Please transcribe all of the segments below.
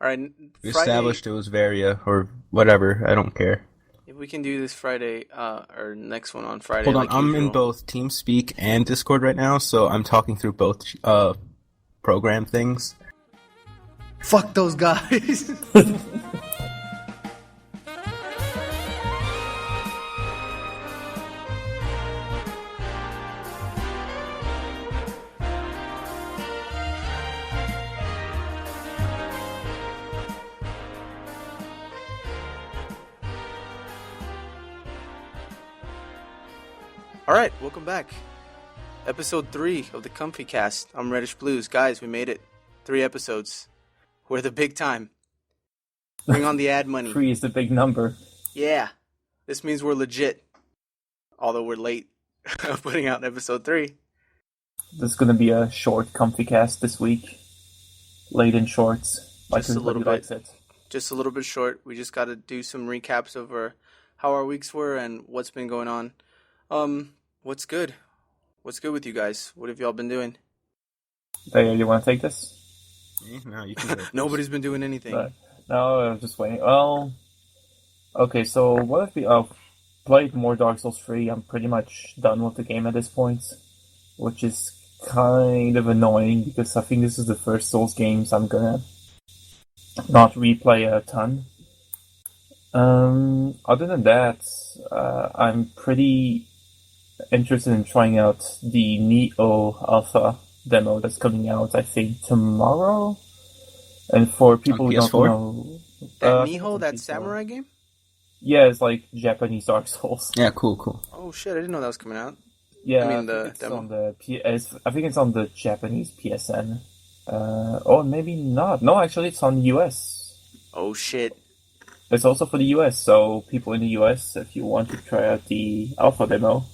All right, We Friday. established it was Varia or whatever. I don't care. If we can do this Friday, or next one on Friday, Hold on, like I'm in usual. both TeamSpeak and Discord right now, so I'm talking through both program things. Fuck those guys. All right, welcome back. Episode 3 of the Comfycast. I'm Reddish Blues. Guys, we made it. 3 episodes. We're the big time. Bring on the ad money. 3 is the big number. Yeah. This means we're legit. Although we're late putting out episode 3. This is going to be a short comfy cast this week. Late in shorts. Like Just a everybody little likes bit. it. Just a little bit short. We just got to do some recaps of how our weeks were and what's been going on. What's good? What's good with you guys? What have y'all been doing? Hey, you want to take this? No, you can go. Nobody's been doing anything. No, I'm just waiting. Well, okay, so what if we played more Dark Souls 3? I'm pretty much done with the game at this point, which is kind of annoying because I think this is the first Souls games I'm gonna not replay a ton. Other than that, I'm pretty interested in trying out the Neo Alpha demo that's coming out, I think, tomorrow. And for people who don't PS4? know... That it's Niho, on that PS4. samurai game? Yeah, it's like Japanese Dark Souls. Yeah, cool. Oh shit, I didn't know that was coming out. Yeah, I mean, think the it's demo. on the I think it's on the Japanese PSN. Or maybe not. No, actually, it's on the US. Oh shit. It's also for the US, so people in the US, if you want to try out the alpha demo.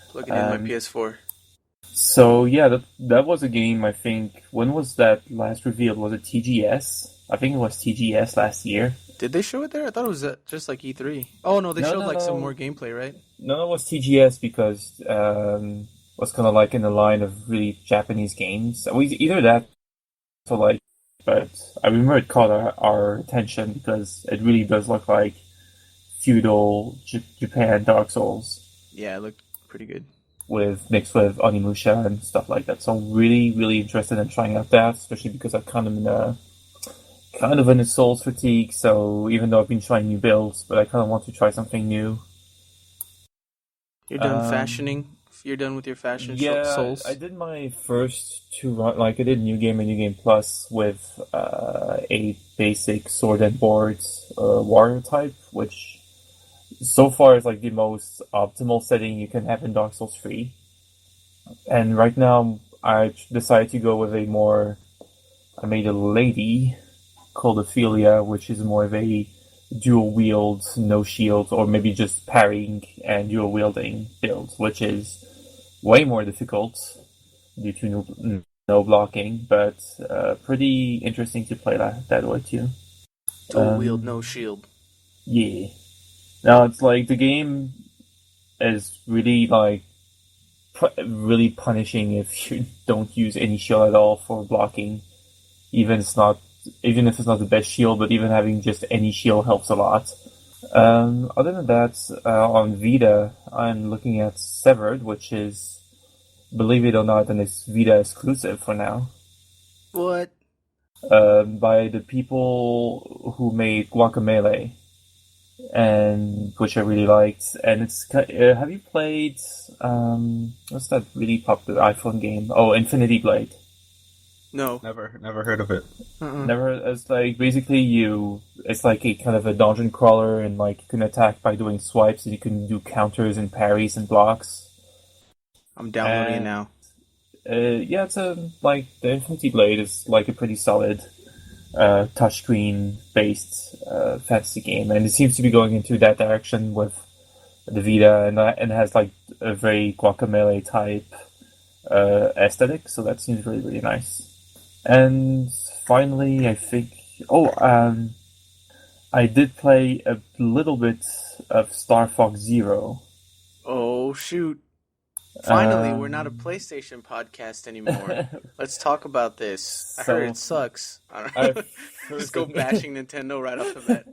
Plugging in my PS4. So yeah, that was a game. I think when was that last revealed? Was it TGS? I think it was TGS last year. Did they show it there? I thought it was just like E3. Oh no, they showed some more gameplay, right? No, it was TGS because was kind of like in the line of really Japanese games. Either that, so like, but I remember it caught our attention because it really does look like feudal Japan Dark Souls. Yeah, it looked pretty good. Mixed with Onimusha and stuff like that. So I'm really interested in trying out that, especially because I'm kind of in a Souls fatigue. So even though I've been trying new builds, but I kind of want to try something new. You're done fashioning. You're done with your fashion. Yeah, Souls. I did my first 2 run. Like I did New Game and New Game Plus with a basic sword and boards warrior type, which so far is like the most optimal setting you can have in Dark Souls 3. And right now, I decided to go with I made a lady called Ophelia, which is more of a dual wield, no shield, or maybe just parrying and dual wielding build, which is way more difficult due to no blocking, but pretty interesting to play that way too. Dual wield, no shield. Yeah. Now it's like the game is really like really punishing if you don't use any shield at all for blocking. Even if it's not the best shield, but even having just any shield helps a lot. Other than that, on Vita, I'm looking at Severed, which is, believe it or not, an Vita exclusive for now. What? By the people who made Guacamelee, and which I really liked. And it's have you played what's that really popular iPhone game? Oh, Infinity Blade. No. Never heard of it. Never. It's like basically it's like a kind of a dungeon crawler, and like you can attack by doing swipes, and you can do counters and parries and blocks. I'm downloading it now. Yeah, it's like the Infinity Blade is like a pretty solid touchscreen based fantasy game, and it seems to be going into that direction with the Vita, and has like a very Guacamelee type aesthetic. So that seems really nice. And finally, I think... I did play a little bit of Star Fox Zero. Oh, shoot. Finally, we're not a PlayStation podcast anymore. Let's talk about this. I heard it sucks. I Just go bashing Nintendo right off the bat.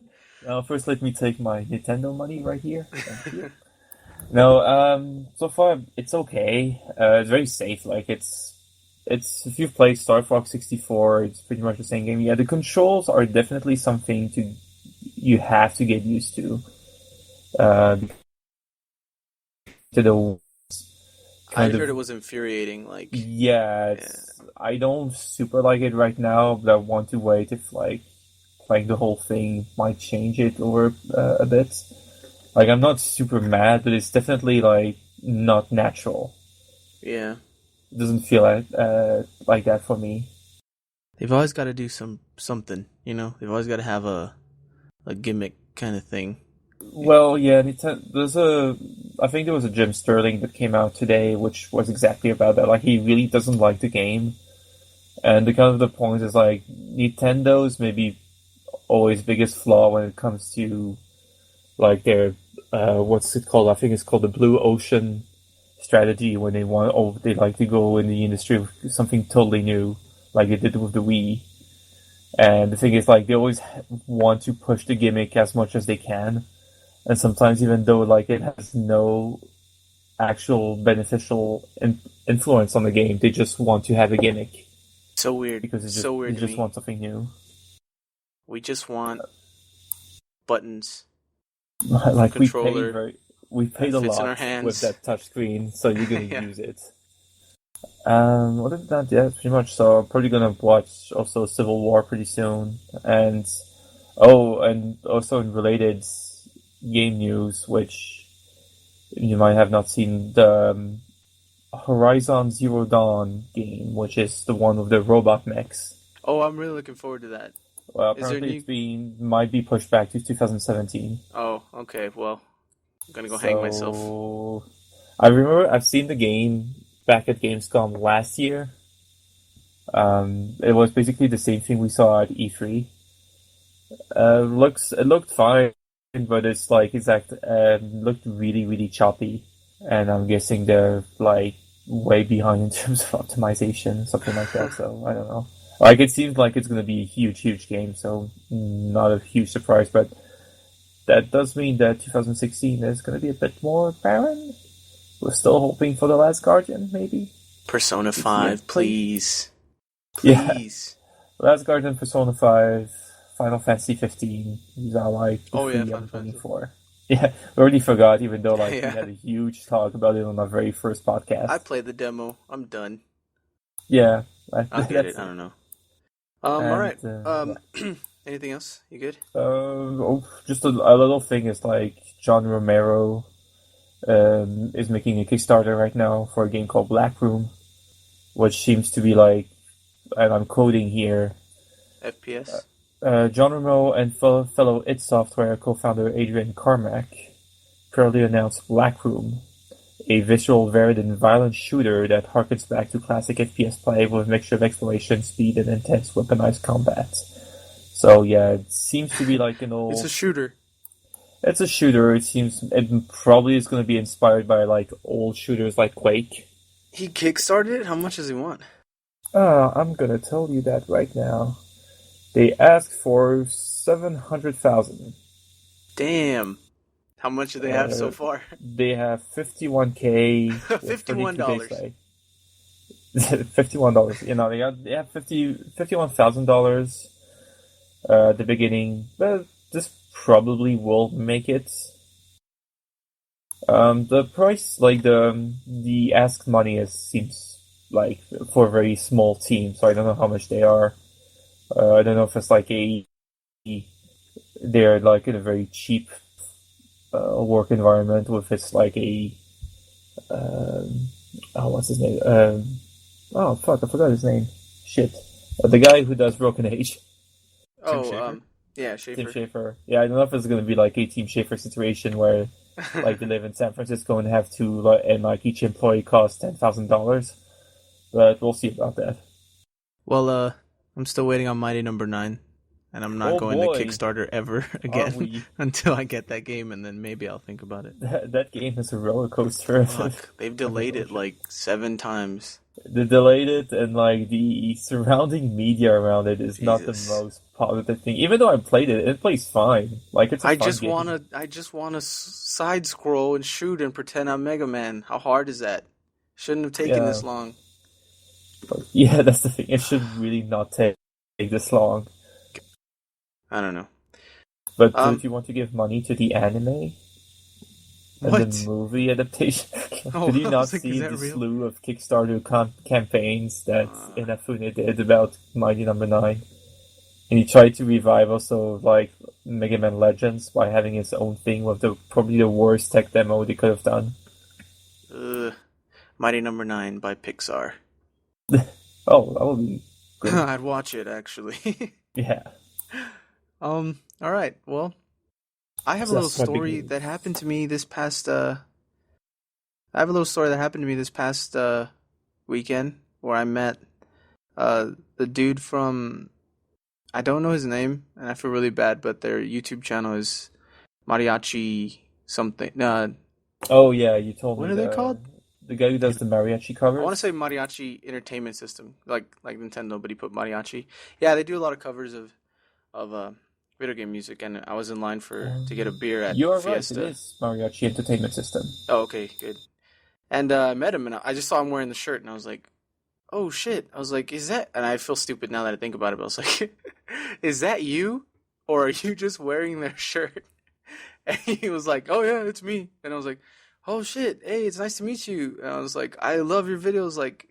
Now, first, let me take my Nintendo money right here. Thank you. No, so far it's okay. It's very safe. Like it's if you've played Star Fox 64, it's pretty much the same game. Yeah, the controls are definitely something you have to get used to. To the I heard it was infuriating. Like, yeah, I don't super like it right now, but I want to wait if like the whole thing might change it over a bit. Like, I'm not super mad, but it's definitely like not natural. Yeah, It doesn't feel like that for me. they've always got to do something. You know, they've always got to have a gimmick kind of thing. Well, yeah, I think there was a Jim Sterling that came out today, which was exactly about that. Like, he really doesn't like the game, and the point is like Nintendo's maybe always biggest flaw when it comes to like their what's it called? I think it's called the Blue Ocean strategy, when they like to go in the industry with something totally new, like they did with the Wii. And the thing is, like, they always want to push the gimmick as much as they can. And sometimes, even though like it has no actual beneficial influence on the game, they just want to have a gimmick. So weird. Because Weird. They just want something new. We just want buttons. Like controller. We paid a lot with that touchscreen, so you're gonna use it. Other than that, yeah, pretty much. So I'm probably gonna watch also Civil War pretty soon, and also in related game news, which you might have not seen, the Horizon Zero Dawn game, which is the one with the robot mechs. Oh, I'm really looking forward to that. Well, apparently might be pushed back to 2017. Oh, okay. Well, I'm gonna go hang myself. I remember I've seen the game back at Gamescom last year. It was basically the same thing we saw at E3. It looked fine, but it's like looked really, really choppy, and I'm guessing they're like way behind in terms of optimization, something like that. So I don't know. Like, it seems like it's going to be a huge, huge game, so not a huge surprise, but that does mean that 2016 is going to be a bit more barren. We're still hoping for The Last Guardian, maybe? Persona 5, please. Yeah. Please. Last Guardian, Persona 5, Final Fantasy 15. These are like the three I'm looking for. Yeah, we already forgot, even though we had a huge talk about it on our very first podcast. I played the demo. I'm done. Yeah. I'll get it. I don't know. Alright. Anything else? You good? Just a little thing is like John Romero is making a Kickstarter right now for a game called Black Room, which seems to be like, and I'm quoting here, FPS? John Romero and fellow id Software co-founder Adrian Carmack proudly announced Black Room, a visual, varied, and violent shooter that harkens back to classic FPS play with a mixture of exploration, speed, and intense weaponized combat. So yeah, it seems to be like an old... It's a shooter. It's a shooter. It probably is going to be inspired by like old shooters like Quake. He kickstarted it? How much does he want? I'm going to tell you that right now. They asked for $700,000. Damn. How much do they have so far? They have $51K. $51. $51. You know, they have $51,000 at the beginning, but this probably will make it. The price, like the asked money, seems like for a very small team, so I don't know how much they are. I don't know if it's like they're like in a very cheap work environment with it's like a what's his name? Oh fuck, I forgot his name. Shit, the guy who does Broken Age. Yeah, Schafer. Tim Schafer. Yeah, I don't know if it's gonna be like a Team Schafer situation where like they live in San Francisco and have to and like each employee costs $10,000, but we'll see about that. Well, I'm still waiting on Mighty Number 9, and I'm not going to Kickstarter ever again until I get that game, and then maybe I'll think about it. That game is a roller coaster. Fuck, they've delayed it like 7 times. They delayed it, and like the surrounding media around it is not the Jesus. most positive thing. Even though I played it, it plays fine. Like it's a fun game. I just wanna side scroll and shoot and pretend I'm Mega Man. How hard is that? Shouldn't have taken Yeah, this long. but yeah, that's the thing. It should really not take this long. I don't know. But Um, if you want to give money to the anime and the what? movie adaptation, Oh, did you I not was like, is see that the real? slew of Kickstarter campaigns that Uh, Inafune did about Mighty Number 9? And he tried to revive also like Mega Man Legends by having his own thing with the probably the worst tech demo they could have done. Mighty Number 9 by Pixar. Oh, that would be good. I'd watch it actually. Yeah. All right. Well, I have a little That's my story beginning. that happened to me this past I have a little story that happened to me this past weekend where I met the dude from I don't know his name and I feel really bad, but their YouTube channel is Mariachi something. Oh yeah, you told What me are they called? the guy who does the mariachi I want to say covers. Mariachi Entertainment System, like Nintendo, but he put Mariachi. Yeah, they do a lot of covers of video game music, and I was in line for to get a beer at You are right. It Fiesta. is Mariachi Entertainment System. Oh, okay, good. And I met him, and I just saw him wearing the shirt, and I was like, "Oh shit!" I was like, "Is that?" And I feel stupid now that I think about it, but I was like, "Is that you, or are you just wearing their shirt?" And he was like, "Oh yeah, it's me." And I was like, "Oh shit, hey, it's nice to meet you." And I was like, "I love your videos, like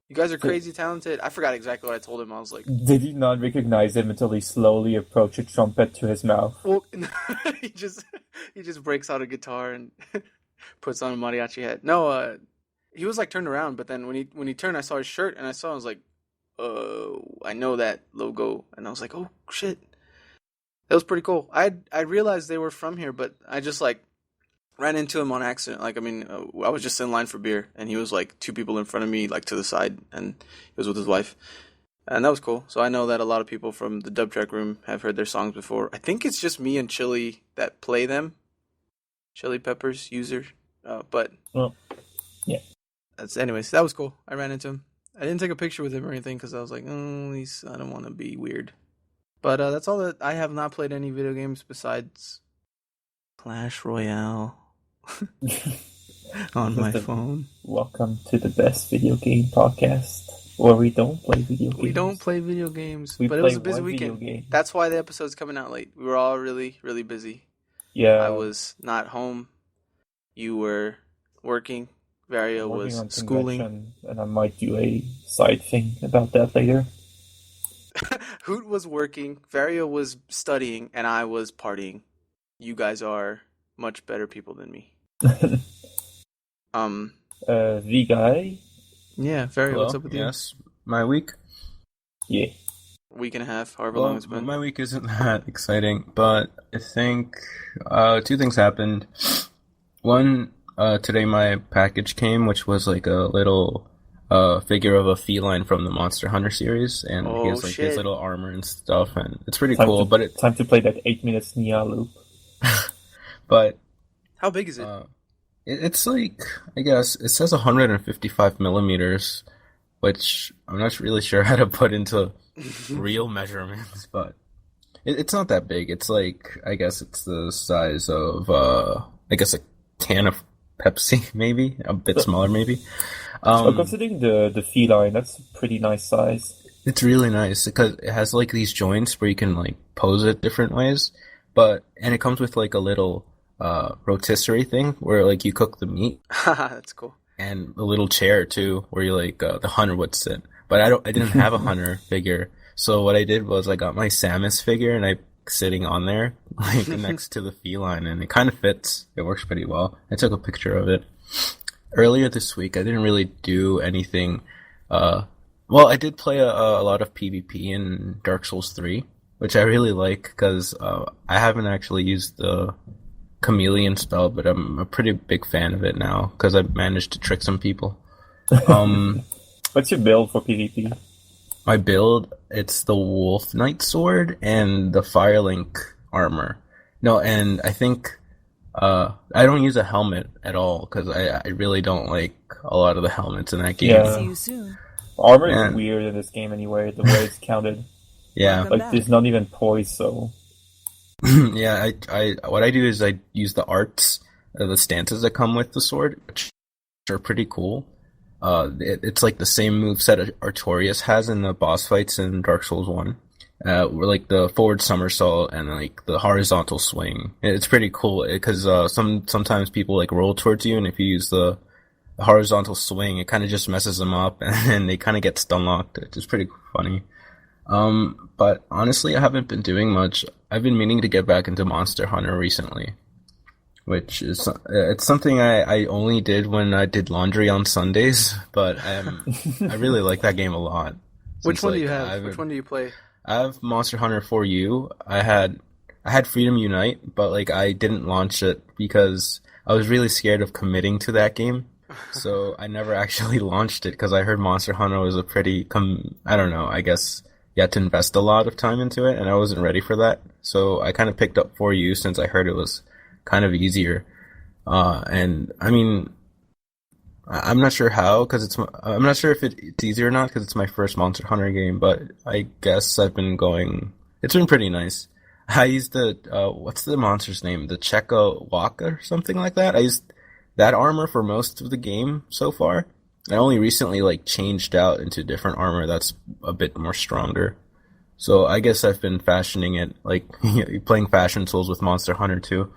you guys are Th- crazy talented." I forgot exactly what I told him. I was like, Did he not recognize him until he slowly approached a trumpet to his mouth? "Well," he just he just breaks out a guitar and puts on a mariachi hat. No, he was like turned around, but then when he turned, I saw his shirt and I was like, I know that logo, and I was like, oh shit, that was pretty cool. I realized they were from here, but I just like ran into him on accident. Like, I mean, I was just in line for beer, and he was like two people in front of me, like to the side, and he was with his wife, and that was cool. So I know that a lot of people from the dub track room have heard their songs before. I think it's just me and Chili that play them, Chili Peppers user, but Well, yeah. that's anyways. That was cool. I ran into him. I didn't take a picture with him or anything because I was like, I don't want to be weird. But that's all that I have not played any video games besides Clash Royale on my phone. Welcome to the best video game podcast, where we don't play video games. We don't play video games, We but it play was a busy one video weekend. game. That's why the episode's coming out late. We were all really, really busy. I Yeah, was not home. You were working. I'm Vario working was on schooling. convention, and I might do a side thing about that later. Hoot was working. Vario was studying, and I was partying. You guys are much better people than me. Um, The guy, yeah, Vario, what's Hello. up with you? Yes, my week. yeah. Week and a half, however long Well, it's been. my week isn't that exciting, but I think two things happened. One, today my package came, which was like a little figure of a feline from the Monster Hunter series, and he Oh has like his shit! little armor and stuff, and it's pretty Time cool. to time to play that 8 minutes Nia loop. But How big is it? it's like, I guess it says 155 millimeters, which I'm not really sure how to put into real measurements, but it's not that big. It's like, I guess it's the size of I guess a can of Pepsi, maybe a bit So, smaller, maybe. considering the feline, that's a pretty nice size. It's really nice because it has like these joints where you can like pose it different ways, and it comes with like a little rotisserie thing where like you cook the meat, That's cool. and a little chair too where you like the hunter would sit. But I didn't have a hunter figure, so what I did was I got my Samus figure and I sitting on there like next to the feline, and it kind of fits. It works pretty well. I took a picture of it earlier this week. I didn't really do anything. Well, I did play a lot of PvP in Dark Souls 3, which I really like because I haven't actually used the chameleon spell, but I'm a pretty big fan of it now because I've managed to trick some people. Um, What's your build for PvP? my build, it's the Wolf Knight sword and the Firelink armor. No, and I think I don't use a helmet at all because I really don't like a lot of the helmets in that game. Yeah. See you soon. Armor is And weird in this game anyway, the way it's counted. yeah, Welcome Like, back. there's not even poise, so... yeah. I what I do is I use the arts, the stances that come with the sword, which are pretty cool. It's like the same moveset Artorias has in the boss fights in Dark Souls 1. Where like the forward somersault and like the horizontal swing. It's pretty cool because sometimes people like roll towards you, and if you use the horizontal swing, it kind of just messes them up, and they kind of get stun locked. It's pretty funny. But honestly, I haven't been doing much. I've been meaning to get back into Monster Hunter recently, which is it's something I only did when I did laundry on Sundays. But I really like that game a lot. Which one do like, you have? Which one do you play? I have Monster Hunter 4U. I had Freedom Unite, but like I didn't launch it because I was really scared of committing to that game. So I never actually launched it because I heard Monster Hunter was a pretty I don't know, I guess you had to invest a lot of time into it, and I wasn't ready for that. So I kind of picked up 4U since I heard it was kind of easier. And I mean, I'm not sure how, because I'm not sure if it's easier or not, because it's my first Monster Hunter game, but I guess I've been going, it's been pretty nice. I used what's the monster's name? The Checo Waka or something like that? I used that armor for most of the game so far. I only recently, like, changed out into different armor that's a bit more stronger. So I guess I've been fashioning it, like, playing fashion tools with Monster Hunter too.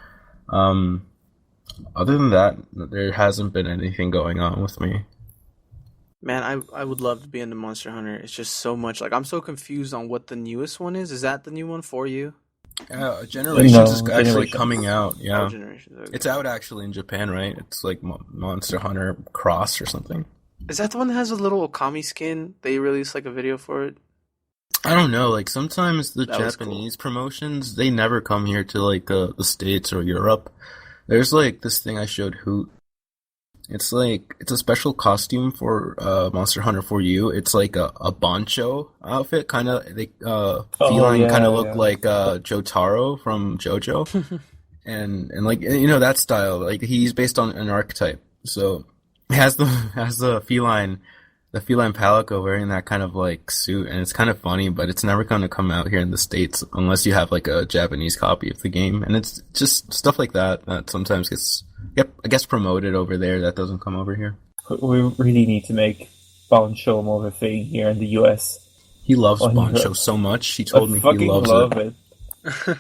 Other than that, there hasn't been anything going on with me. Man, I would love to be into Monster Hunter. It's just so much. Like, I'm so confused on what the newest one is. Is that the new one for you? Generations No, is actually Generations. coming out, yeah. Oh, Generations. Okay. It's out actually in Japan, right? It's like Monster Hunter Cross or something. Is that the one that has a little Okami skin? They released like a video for it. I don't know, like sometimes the That was Japanese promotions, they never come here to like the States or Europe. There's like this thing I showed Hoot. It's like, it's a special costume for Monster Hunter 4U. It's like a Bancho outfit, kind of, feline yeah, kind of look yeah. like Jotaro from JoJo. And like, you know, that style, like he's based on an archetype. So he has the feline Palico wearing that kind of like suit, and it's kind of funny, but it's never going to come out here in the States unless you have like a Japanese copy of the game. And it's just stuff like that sometimes gets, I guess, promoted over there that doesn't come over here. We really need to make Bancho more of a thing here in the US. He loves Oh, Bancho so much. He told me I he fucking loves love it. it.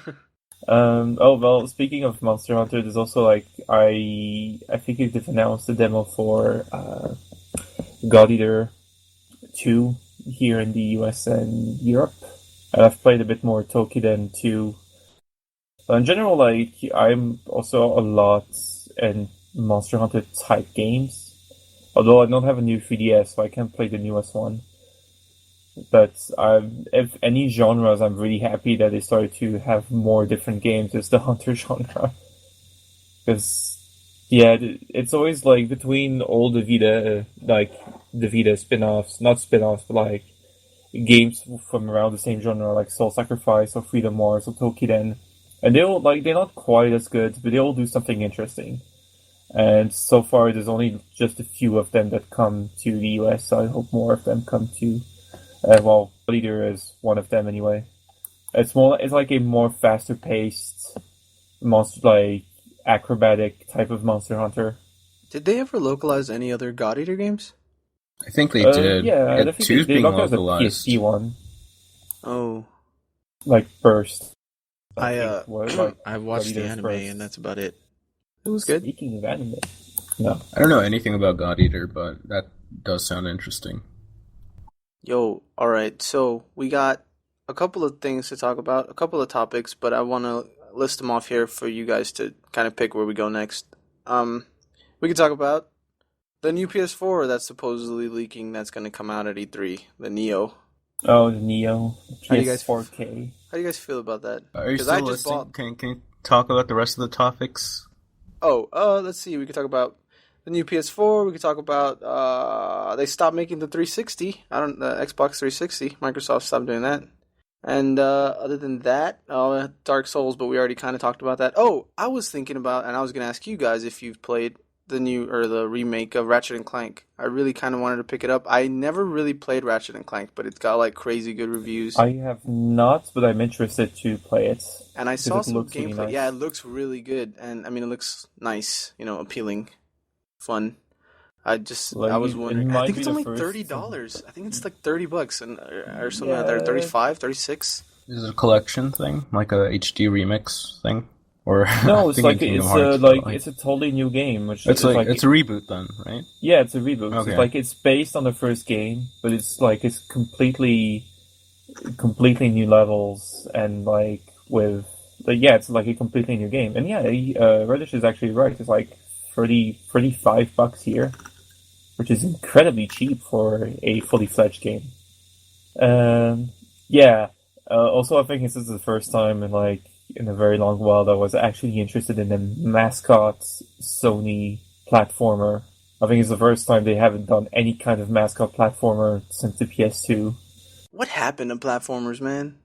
Oh well, speaking of Monster Hunter, there's also like I think they've announced the demo for God Eater 2 here in the US and Europe. And I've played a bit more Tokiden 2. But in general, like I'm also a lot in Monster Hunter type games. Although I don't have a new 3DS, so I can't play the newest one. But if any genres, I'm really happy that they started to have more different games as the Hunter genre. Because, yeah, it's always like between all the Vita spin-offs, not spin-offs, but like games from around the same genre, like Soul Sacrifice or Freedom Wars or Tokiden. And they're not quite as good, but they all do something interesting. And so far, there's only just a few of them that come to the US, so I hope more of them come to. Leader is one of them anyway. It's like a more faster paced monster, like acrobatic type of Monster Hunter. Did they ever localize any other God Eater games? I think they did. Yeah, I think Two's they being localized the localized. PSP one, Oh, like Burst. I was like I watched the God Eater's anime first. and that's about it. It was good. Speaking of anime, no. I don't know anything about God Eater, but that does sound interesting. Yo, all right. So we got a couple of things to talk about, a couple of topics, but I want to list them off here for you guys to kind of pick where we go next. We could talk about the new PS4 that's supposedly leaking. That's going to come out at E3. The Neo. Oh, the Neo How do you guys- PS4K. How do you guys feel about that? Are you 'Cause still I just listening? bought- Can you talk about the rest of the topics? Let's see. We could talk about the new PS4. We could talk about they stopped making the 360. The Xbox 360. Microsoft stopped doing that. And other than that, Dark Souls, but we already kind of talked about that. Oh, I was thinking about, and I was going to ask you guys if you've played the new or the remake of Ratchet and Clank. I really kind of wanted to pick it up. I never really played Ratchet and Clank, but it's got like crazy good reviews. I have not, but I'm interested to play it. And I saw some gameplay. Really nice. Yeah, it looks really good, and I mean, it looks nice. Appealing, fun. I was wondering. I think it's only $30. I think it's like $30 and or something like that. 35, 36. Is it a collection thing, like a HD remix thing, or no? It's it's a totally new game. Which it's it's a reboot then, right? Yeah, it's a reboot. Okay. So it's based on the first game, but it's completely new levels and it's like a completely new game. And Reddish is actually right. It's like $35 here, which is incredibly cheap for a fully fledged game. Also, I think this is the first time in a very long while that I was actually interested in a mascot Sony platformer. I think it's the first time they haven't done any kind of mascot platformer since the PS2. What happened to platformers, man?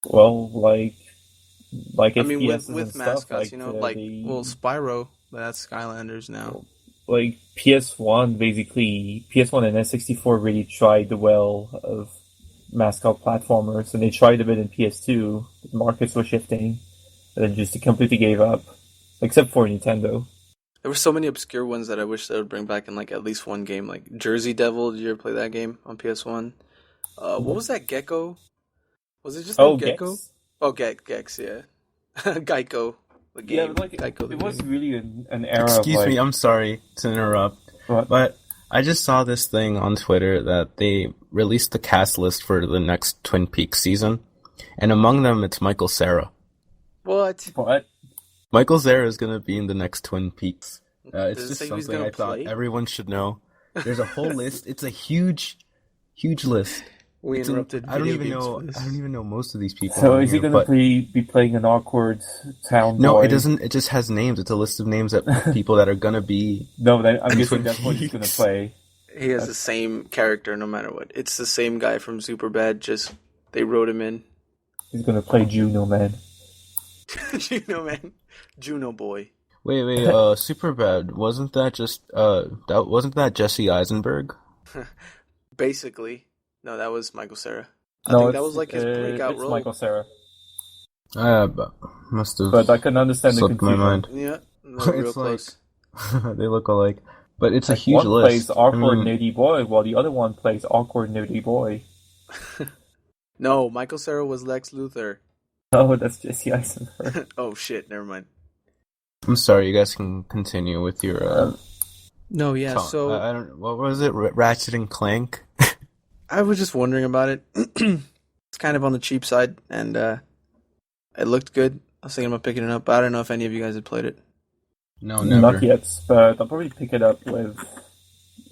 Well, I mean, with mascots, Spyro, that's Skylanders now. PS1 and N64 really tried the well of mascot platformers, and they tried a bit in PS2. The markets were shifting, and then just completely gave up, except for Nintendo. There were so many obscure ones that I wish they would bring back in at least one game, like Jersey Devil. Did you ever play that game on PS1? What was that, Gecko? Was it just Gecko? Gex? Oh, Gex, yeah. Geico. The game. Yeah, Geico, it was really an era. Excuse me, I'm sorry to interrupt, what? but I just saw this thing on Twitter that they released the cast list for the next Twin Peaks season, and among them it's Michael Cera. What? Michael Cera is going to be in the next Twin Peaks. It's just something I thought everyone should know. There's a whole list. It's a huge list. We interrupted. I don't even know most of these people. So is he going to be playing an awkward town boy? No, it doesn't. It just has names. It's a list of names of people that are going to be. No, I'm guessing that's what he's going to play. He has the same character no matter what. It's the same guy from Superbad. Just they wrote him in. He's going to play Juno Man. Juno Man, Juno Boy. Wait. Superbad, wasn't that Jesse Eisenberg? Basically. No, that was Michael Cera. I think that was his breakout role. Michael Cera. Must have. But I can understand the confusion. My mind. Yeah, real close. They look alike, but it's a huge one list. Plays awkward nerdy boy, while the other one plays awkward nerdy boy. No, Michael Cera was Lex Luthor. Oh, that's Jesse Eisenberg. Oh shit! Never mind. I'm sorry. You guys can continue with your. No, yeah. Song. So I don't. What was it? Ratchet and Clank. I was just wondering about it. It's kind of on the cheap side, and it looked good. I was thinking about picking it up, but I don't know if any of you guys had played it. No, never. Not yet, but I'll probably pick it up with...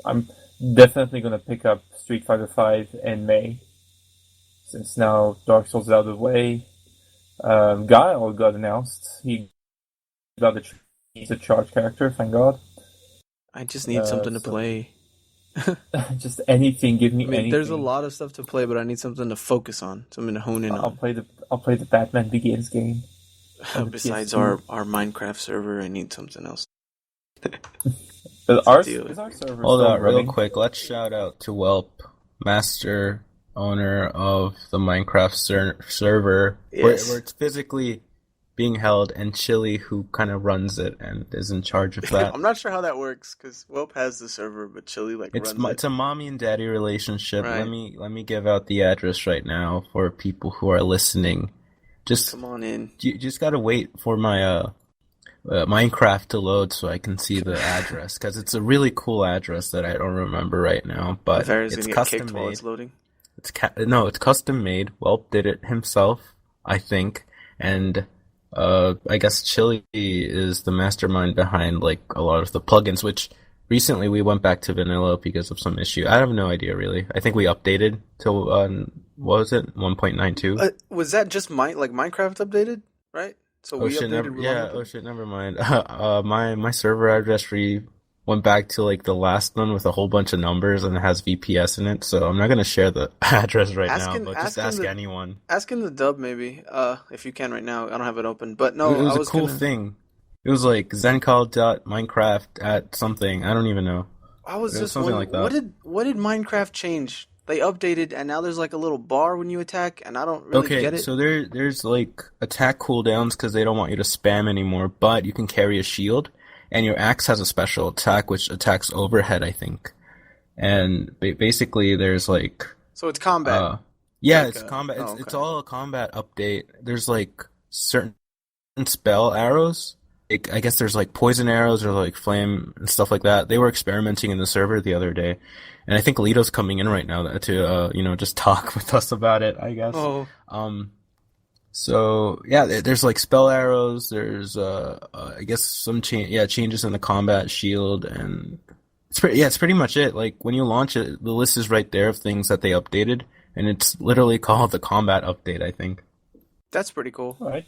I'm definitely going to pick up Street Fighter V in May, since now Dark Souls is out of the way. Guile got announced. He's a charge character, thank God. I just need something to play. Just anything, give me anything. There's a lot of stuff to play, but I need something to focus on, something to hone in on. I'll play the Batman Begins game. Besides our Minecraft server, I need something else. Is our server Hold on, real running? quick. Let's shout out to Welp, master owner of the Minecraft server, Yes. where it's physically being held, and Chili, who kind of runs it and is in charge of that. I'm not sure how that works, because Welp has the server, but Chili runs it. It's a mommy and daddy relationship. Right. Let me give out the address right now for people who are listening. Just come on in. You just gotta wait for my Minecraft to load so I can see the address, because it's a really cool address that I don't remember right now. But it's custom made. It's loading. It's custom made. Welp did it himself, I think, and I guess Chili is the mastermind behind a lot of the plugins, which recently we went back to vanilla because of some issue. I have no idea really. I think we updated to what was it, 1.92? Was that just Minecraft updated, right? So we updated. Oh shit, never mind. My server address went back to like the last one with a whole bunch of numbers and it has VPS in it. So I'm not gonna share the address right now, but just ask anyone. Ask in the dub maybe, if you can right now. I don't have it open, but no, It was I was a cool thing. It was like zencall.minecraft at something. I don't even know. I was just something wondering, like that. what did Minecraft change? They updated, and now there's like a little bar when you attack, and I don't really get it. So there's like attack cooldowns because they don't want you to spam anymore, but you can carry a shield, and your axe has a special attack which attacks overhead, I think. And basically, there's like so it's combat. Yeah, like it's combat. okay. It's all a combat update. There's like certain spell arrows. I guess there's like poison arrows or like flame and stuff like that. They were experimenting in the server the other day, and I think Lito's coming in right now to just talk with us about it, I guess. Oh. So yeah, there's like spell arrows. There's I guess some changes in the combat shield, and it's pretty much it. Like when you launch it, the list is right there of things that they updated, and it's literally called the combat update, I think. That's pretty cool. All right.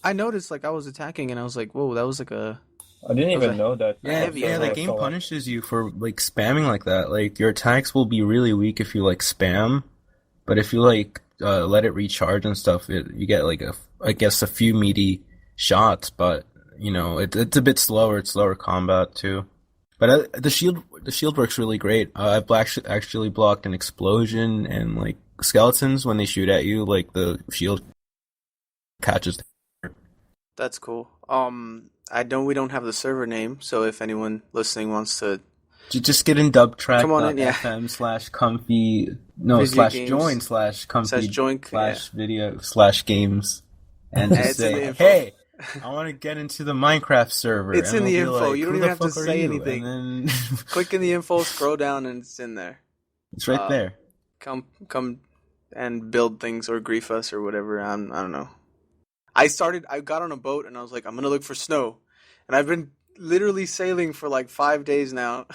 I noticed like I was attacking and I was like, whoa, that was like a... I didn't even know that. Yeah, the game punishes you for like spamming like that. Like your attacks will be really weak if you like spam, but if you like let it recharge and stuff, you get like a few meaty shots. But it's a bit slower. It's slower combat too. But the shield works really great. I've actually blocked an explosion and like skeletons when they shoot at you. Like the shield catches. That's cool. I know we don't have the server name, so if anyone listening wants to just get in dubtrack.fm/comfy /join/comfy/video/games and just say, hey, I want to get into the Minecraft server. It's in the info. You don't even have to say you? anything. And then click in the info, scroll down, and it's in there. It's right there. Come and build things or grief us or whatever. I don't know. I got on a boat and I was like, I'm going to look for snow. And I've been literally sailing for like 5 days now.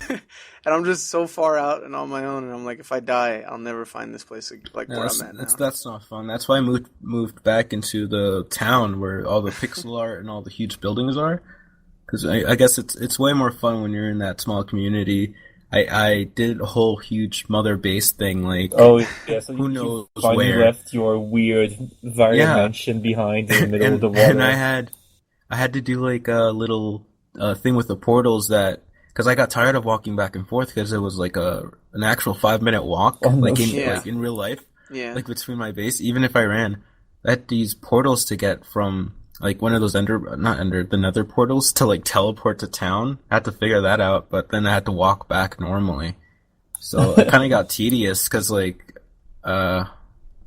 And I'm just so far out and on my own. And I'm like, if I die, I'll never find this place like where I'm at now. That's not fun. That's why I moved back into the town where all the pixel art and all the huge buildings are. Because I guess it's way more fun when you're in that small community. I did a whole huge mother base thing, like so who knows where you left your weird mansion behind in the middle of the water. And I had to do like a little thing with the portals because I got tired of walking back and forth because it was like an actual 5-minute walk, like in real life, like between my base. Even if I ran, I had these portals to get from. Like one of those the nether portals to like teleport to town. I had to figure that out, but then I had to walk back normally. So it kind of got tedious because like, I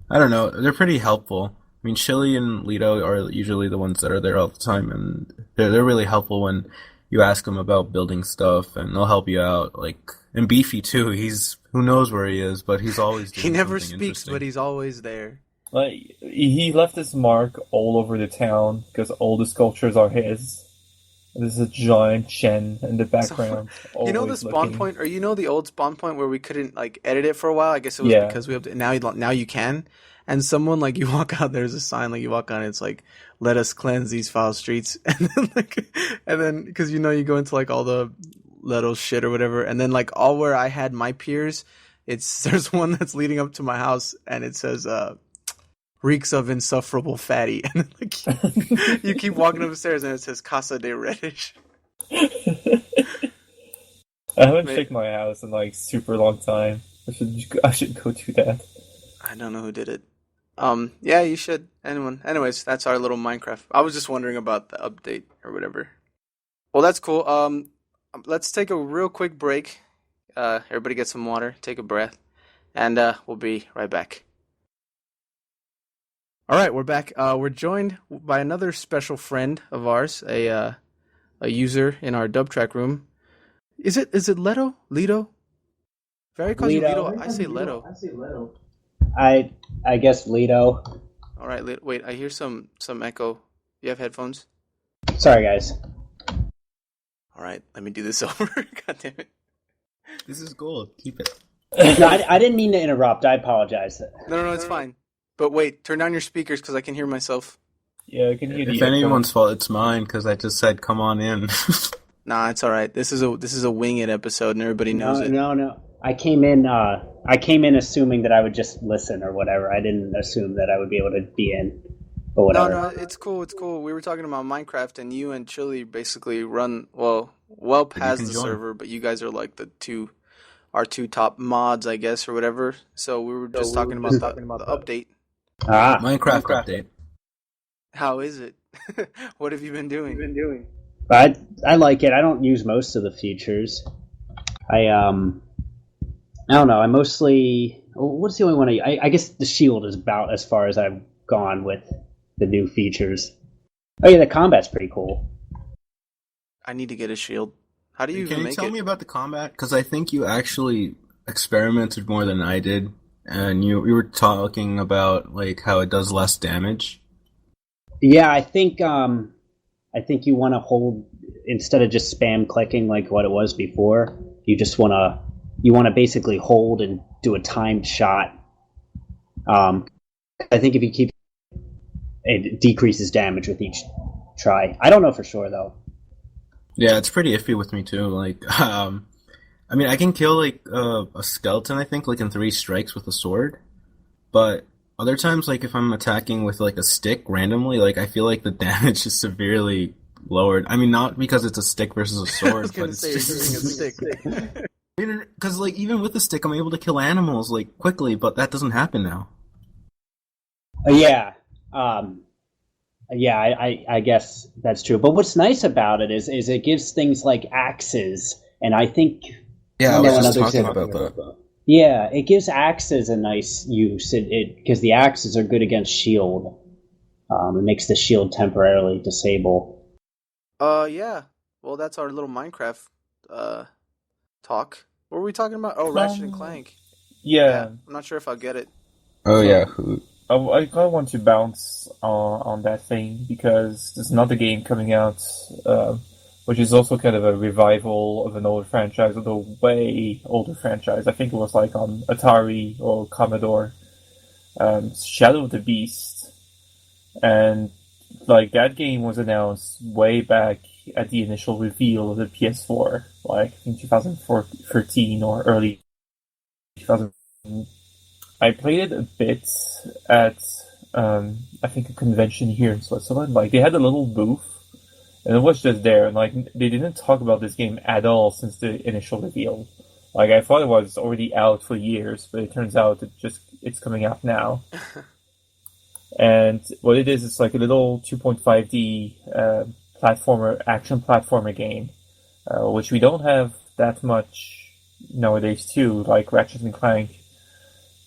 don't know, they're pretty helpful. I mean, Chili and Lito are usually the ones that are there all the time, and they're really helpful when you ask them about building stuff, and they'll help you out. Like, and Beefy too, who knows where he is, but he's always doing he never speaks, but he's always there. Like he left his mark all over the town because all the sculptures are his. There's a giant Chen in the background. You know the spawn point, or you know the old spawn point where we couldn't like edit it for a while. I guess it was because we have to, now you can. And someone like you walk out, there's a sign like you walk on, it's like, "Let us cleanse these foul streets," and then because you go into like all the little shit or whatever, and then like all where I had my piers, there's one that's leading up to my house, and it says reeks of insufferable fatty, and like you keep walking upstairs and it says Casa de Reddish. I haven't checked my house in like super long time. I should go do that. I don't know who did it. Yeah, you should. Anyways, that's our little Minecraft. I was just wondering about the update or whatever. Well, that's cool. Let's take a real quick break. Everybody get some water, take a breath, and we'll be right back. All right, we're back. We're joined by another special friend of ours, a user in our dub track room. Is it Leto? Lito? Very calls you Lito. I say Leto. I guess Lito. All right, wait. I hear some echo. You have headphones? Sorry, guys. All right, let me do this over. God damn it. This is gold. Keep it. No, I didn't mean to interrupt. I apologize. No, it's fine. But wait, turn down your speakers because I can hear myself. Yeah, I can hear you. If anyone's fault, it's mine because I just said, "Come on in." Nah, it's all right. This is a wing it episode, and everybody knows it. No. I came in assuming that I would just listen or whatever. I didn't assume that I would be able to be in, but whatever. No, it's cool. It's cool. We were talking about Minecraft, and you and Chili basically run well past the server, but you guys are like our two top mods, I guess, or whatever. So we were just talking about the update. Minecraft update. How is it? What have you been doing? I like it. I don't use most of the features. I don't know. I mostly. What's the only one I guess the shield is about as far as I've gone with the new features. Oh yeah, the combat's pretty cool. I need to get a shield. How do you Can you make tell it? me about the combat? Because I think you actually experimented more than I did, and you were talking about like how it does less damage. Yeah, I think you want to hold instead of just spam clicking like what it was before. You want to basically hold and do a timed shot. I think if you keep it decreases damage with each try. I don't know for sure though. Yeah, it's pretty iffy with me too. Like, I mean, I can kill like a skeleton, I think, like in 3 strikes with a sword, but other times, like if I'm attacking with like a stick randomly, like I feel like the damage is severely lowered. I mean, not because it's a stick versus a sword, but it's just a stick. Because like even with the stick, I'm able to kill animals like quickly, but that doesn't happen now. Yeah. I guess that's true. But what's nice about it is it gives things like axes, and I think Yeah, I was just talking about that. Yeah, it gives axes a nice use. Because the axes are good against shield. It makes the shield temporarily disable. Yeah. Well, that's our little Minecraft talk. What were we talking about? Oh, Ratchet and Clank. Yeah. I'm not sure if I'll get it. Oh yeah. I kind of want to bounce on that thing because there's another game coming out, which is also kind of a revival of an old franchise, of a way older franchise. I think it was like on Atari or Commodore. Shadow of the Beast, and like that game was announced way back at the initial reveal of the PS4, like in 2013 or early 2000. I played it a bit at I think a convention here in Switzerland. Like they had a little booth, and it was just there, and like they didn't talk about this game at all since the initial reveal. Like I thought it was already out for years, but it turns out it's coming out now. And what it is, it's like a little 2.5D action platformer game, which we don't have that much nowadays too, like Ratchet and Clank.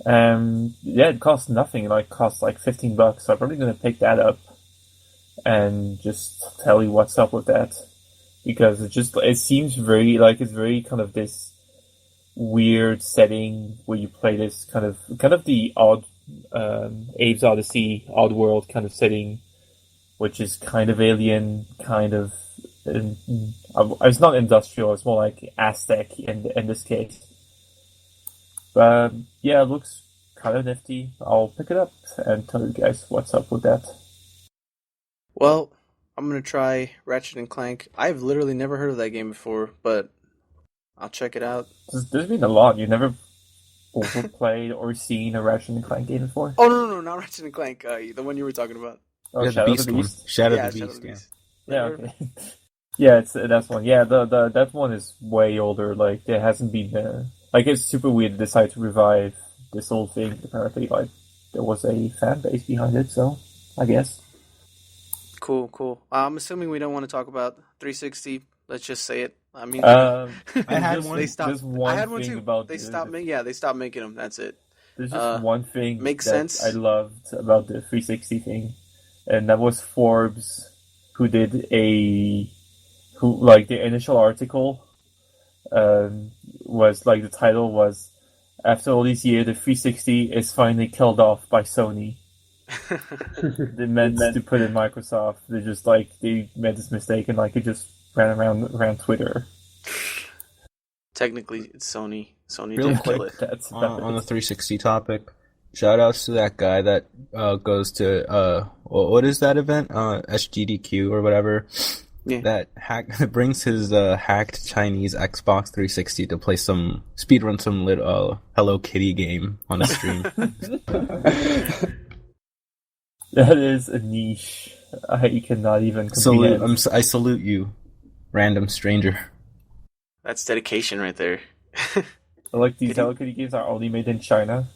Yeah, it costs nothing. It costs like $15. So I'm probably gonna pick that up and just tell you what's up with that, because it seems it's very kind of this weird setting where you play this kind of the odd Abe's Odyssey, Oddworld kind of setting, which is kind of alien, kind of. It's not industrial. It's more like Aztec in this case. But yeah, it looks kind of nifty. I'll pick it up and tell you guys what's up with that. Well, I'm gonna try Ratchet and Clank. I've literally never heard of that game before, but I'll check it out. There's been a lot. You've never also played or seen a Ratchet and Clank game before? Oh no, not Ratchet and Clank. The one you were talking about. Oh, Yeah, Shadow of the Beast. Shadow Yeah, of the Shadow of Beast. the Yeah. Beast. Yeah, okay. Yeah, that's one. Yeah, that one is way older. Like there hasn't been it's super weird to decide to revive this old thing. Apparently, like there was a fan base behind it, so I guess. Cool. I'm assuming we don't want to talk about 360. Let's just say it. I mean, I had one. They stopped. There's one I had one thing too. about They stopped making them. That's it. There's just one thing makes that sense. I loved about the 360 thing, and that was Forbes, who did the initial article was like the title was, "After all these years, the 360 is finally killed off by Sony." They meant to put in Microsoft. They made this mistake and it just ran around Twitter. Technically, it's Sony. Sony Real did kill quick, it. That's On the 360 topic, shout outs to that guy that goes to what is that event? SGDQ or whatever. Yeah. that brings his hacked Chinese Xbox 360 to play some speedrun some little Hello Kitty game on a stream. That is a niche I cannot even comprehend. I salute you, random stranger. That's dedication right there. Like these Hello Kitty games are only made in China.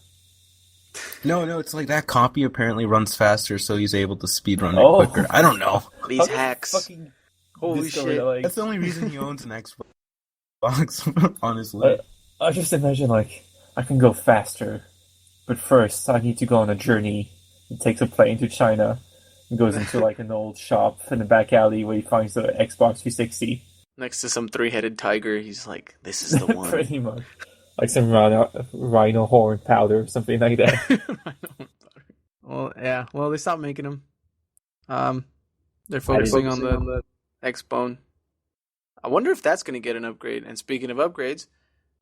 No, it's like that copy apparently runs faster, so he's able to speedrun it quicker. I don't know. These hacks. Holy shit. That's the only reason he owns an Xbox, honestly. I just imagine, like, I can go faster, but first I need to go on a journey. He takes a plane to China and goes into, like, an old shop in the back alley where he finds the Xbox 360. Next to some three-headed tiger, he's like, this is the one. Pretty much. Like some rhino horn powder or something like that. Well, yeah. Well, they stopped making them. They're focusing on the X-Bone. I wonder if that's going to get an upgrade. And speaking of upgrades,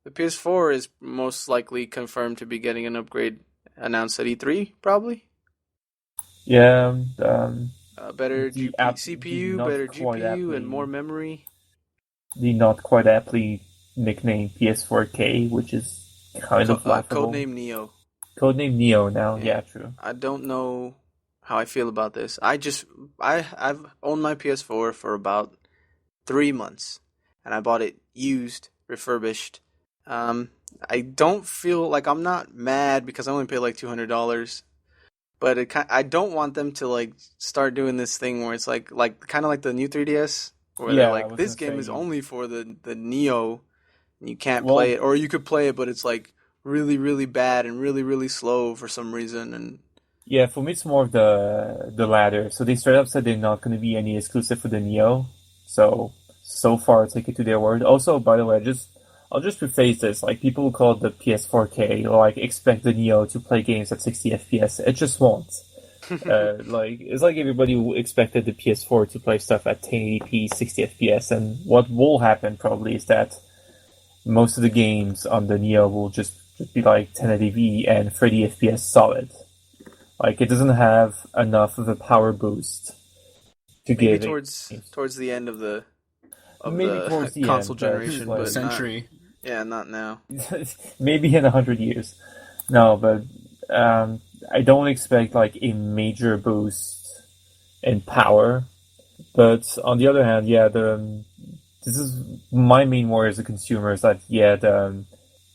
the PS4 is most likely confirmed to be getting an upgrade announced at E3, probably. Yeah. Better CPU, better GPU, and more memory. The not quite aptly nicknamed PS4K, which is kind of laughable. Codename Neo. Codename Neo now, yeah, true. I don't know how I feel about this. I've owned my PS4 for about 3 months, and I bought it used, refurbished. I don't feel like I'm not mad because I only paid like $200, but I don't want them to like start doing this thing where it's like kind of like the new 3DS, where they're like, this game is only for the Neo. You can't play it, or you could play it, but it's like really, really bad and really, really slow for some reason. And yeah, for me, it's more of the latter. So they straight up said they're not going to be any exclusive for the Neo. So far, take it to their word. Also, by the way, I'll just rephrase this. Like, people who call it the PS4K, like, expect the Neo to play games at 60 FPS. It just won't. It's like everybody who expected the PS4 to play stuff at 1080p, 60 FPS. And what will happen probably is that most of the games on the Neo will just be like 1080p and 30 FPS solid. Like, it doesn't have enough of a power boost to give towards the end of the console generation, but century. Not now. Maybe in 100 years. No, but I don't expect like a major boost in power. But on the other hand, this is my main worry as a consumer is that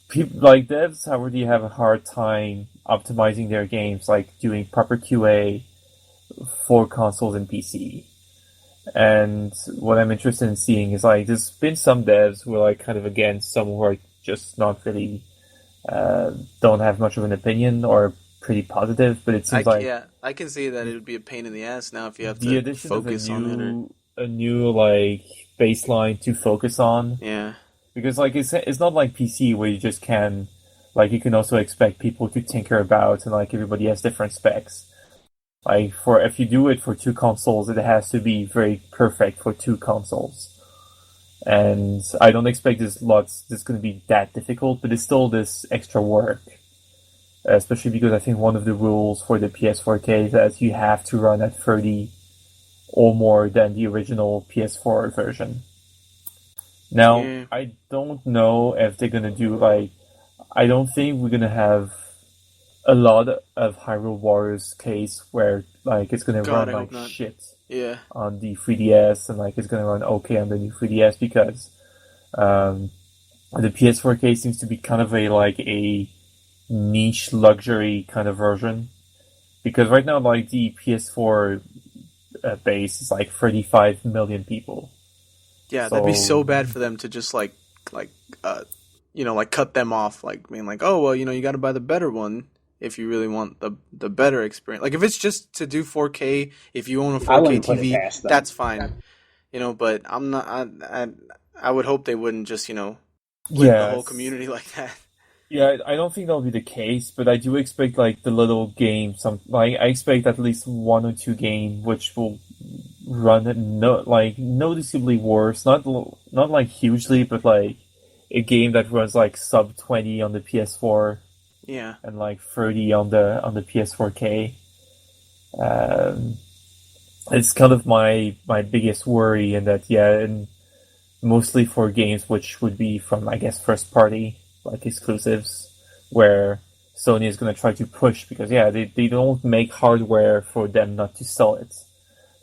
people like devs already have a hard time optimizing their games, like doing proper QA for consoles and PC. And what I'm interested in seeing is like there's been some devs who are like kind of against, some who are just not really don't have much of an opinion or pretty positive. But it seems I can see that it would be a pain in the ass now if you have to focus on a new like baseline to focus on. Yeah. Because like it's not like PC where you just can like you can also expect people to tinker about and like everybody has different specs. Like if you do it for two consoles, it has to be very perfect for two consoles. And I don't expect this going to be that difficult, but it's still this extra work. Especially because I think one of the rules for the PS4K is that you have to run at 30 or more than the original PS4 version. Now, I don't know if they're going to do I don't think we're going to have a lot of Hyrule Warriors case where it's going to run like shit on the 3DS and it's going to run okay on the new 3DS because the PS4K seems to be kind of a niche luxury kind of version because right now the PS4 base is 35 million people. Yeah, that'd be so bad for them to just cut them off, being oh well, you got to buy the better one if you really want the better experience. Like if it's just to do 4K, if you own a 4K TV, that's fine. But I'm not. I would hope they wouldn't just split the whole community like that. Yeah, I don't think that'll be the case, but I do expect the little game. I expect at least one or two game which will run noticeably worse. Not hugely, but a game that runs sub 20 on the PS4. Yeah. And 30 on the PS4K. it's kind of my biggest worry, in that, and mostly for games which would be from, I guess, first party, like exclusives, where Sony is going to try to push, because they don't make hardware for them not to sell it.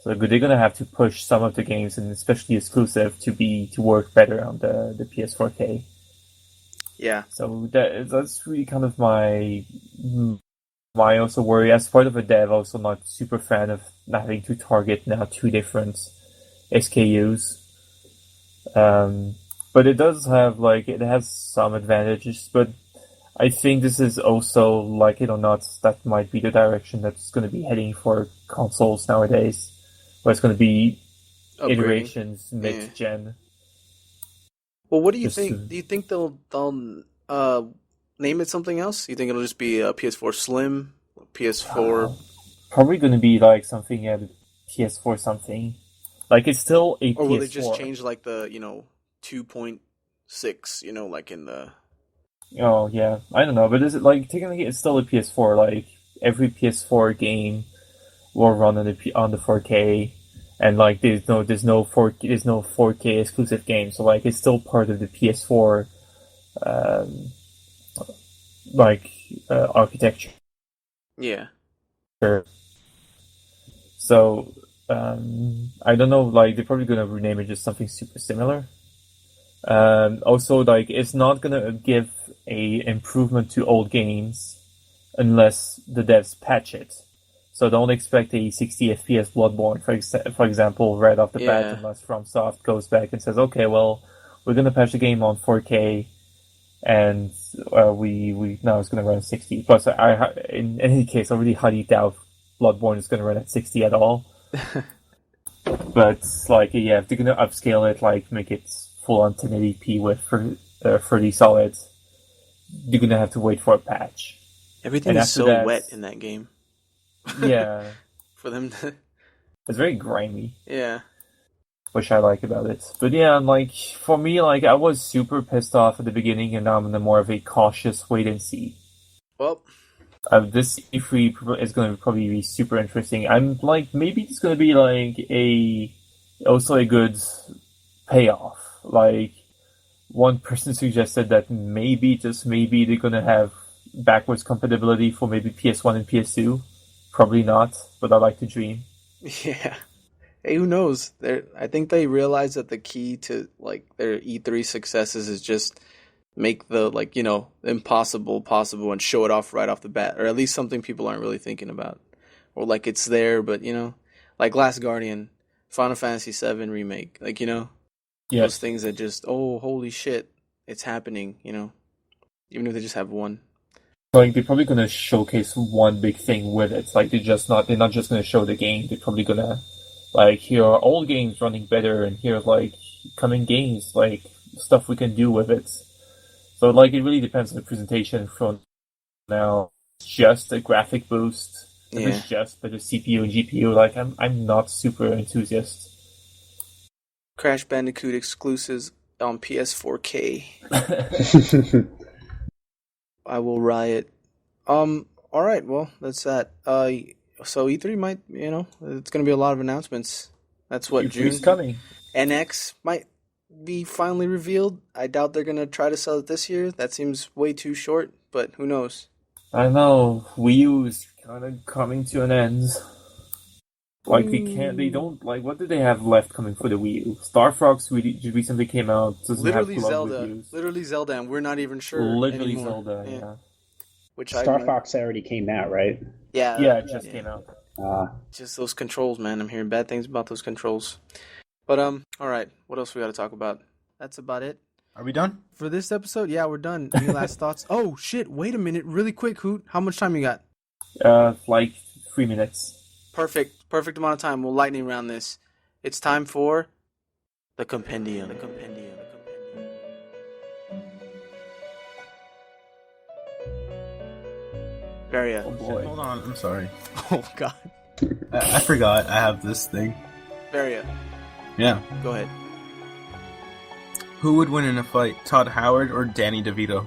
So they're going to have to push some of the games, and especially exclusive, to work better on the PS4K. Yeah. So that's really kind of my also worry. As part of a dev, also not super fan of having to target now 2 different SKUs. But it does have, it has some advantages, but I think this is also, like it or not, that might be the direction that's going to be heading for consoles nowadays, where it's going to be iterations mid-gen. Well, what do you think? Do you think they'll name it something else? You think it'll just be a PS4 Slim, PS4? Probably going to be something, the PS4 something. It's still a PS4. Or will they just change the 2.6? In the. Oh yeah, I don't know, but is it technically it's still a PS4? Every PS4 game will run on the 4K, and there's no 4K exclusive game, so it's still part of the PS4 architecture. Yeah. So I don't know. They're probably gonna rename it just something super similar. Also, it's not gonna give a improvement to old games unless the devs patch it. So don't expect a 60 FPS Bloodborne, for example, right off the bat, unless FromSoft goes back and says, okay, well, we're gonna patch the game on 4K, and we now it's gonna run at 60. Plus, in any case, I really highly doubt Bloodborne is gonna run at 60 at all. But if they're gonna upscale it, make it full on 1080p with 30 solids, you're gonna have to wait for a patch. Everything is so wet in that game. Yeah. For them to... It's very grimy. Yeah. Which I like about it. But for me, I was super pissed off at the beginning, and now I'm in more of a cautious wait and see. Well... this E3 is going to probably be super interesting. I'm maybe it's going to be also a good payoff. One person suggested that maybe, just maybe, they're going to have backwards compatibility for maybe PS1 and PS2. Probably not, but I like to dream. Yeah. Hey, who knows? I think they realize that the key to their E3 successes is just make the impossible possible and show it off right off the bat, or at least something people aren't really thinking about, or it's there, but Last Guardian, Final Fantasy VII remake, those things that just holy shit, it's happening, even if they just have one. They're probably gonna showcase one big thing with it. They're not just gonna show the game. They're probably gonna here are old games running better, and here are coming games, stuff we can do with it. So it really depends on the presentation. From now, just a graphic boost. If it's just better CPU and GPU, I'm not super enthusiast. Crash Bandicoot exclusives on PS4K. I will riot. All right, well, that's that. So E3 might, it's going to be a lot of announcements. That's what June's coming. NX might be finally revealed. I doubt they're going to try to sell it this year. That seems way too short, but who knows? I know. Wii U is kind of coming to an end. They don't, what do they have left coming for the Wii U? Star Fox recently came out. Literally Zelda, and we're not even sure Literally anymore. Zelda, yeah. Which Star Fox already came out, right? Yeah. Yeah, it just came out. Just those controls, man. I'm hearing bad things about those controls. But, all right. What else we got to talk about? That's about it. Are we done? For this episode? Yeah, we're done. Any last thoughts? Oh, shit. Wait a minute. Really quick, Hoot. How much time you got? 3 minutes. Perfect amount of time. We'll lightning round this. It's time for the compendium. Varia. Oh boy. Hold on, I'm sorry. Oh god. I forgot I have this thing. Varia. Yeah. Go ahead. Who would win in a fight, Todd Howard or Danny DeVito?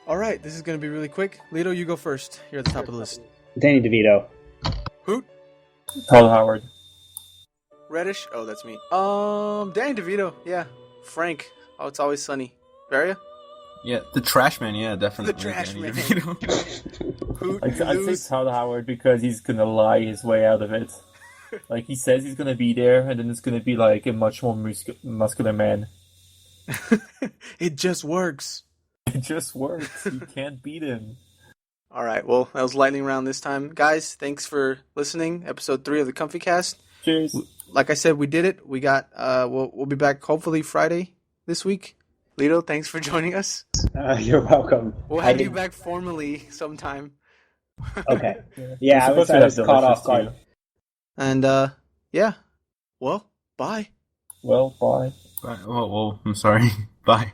Alright, this is going to be really quick. Lito, you go first. You're at the top of the list. Danny DeVito. Hoot? Todd Howard. Reddish. Oh, that's me. Danny DeVito. Yeah. Frank. Oh, It's Always Sunny. Varia? Yeah, the Trash Man. Yeah, definitely. The Trash Danny Man. DeVito. I'd say Todd Howard because he's gonna lie his way out of it. Like, he says he's gonna be there, and then it's gonna be like a much more muscular man. It just works. It just works. You can't beat him. All right. Well, that was lightning round this time, guys. Thanks for listening. Episode 3 of the Comfycast. Cheers. Like I said, we did it. We got. We'll be back hopefully Friday this week. Lito, thanks for joining us. You're welcome. We'll have you back formally sometime. Okay. Yeah, I was caught off guard. And yeah. Well, bye. Well, bye. Bye. Oh, well, I'm sorry. Bye.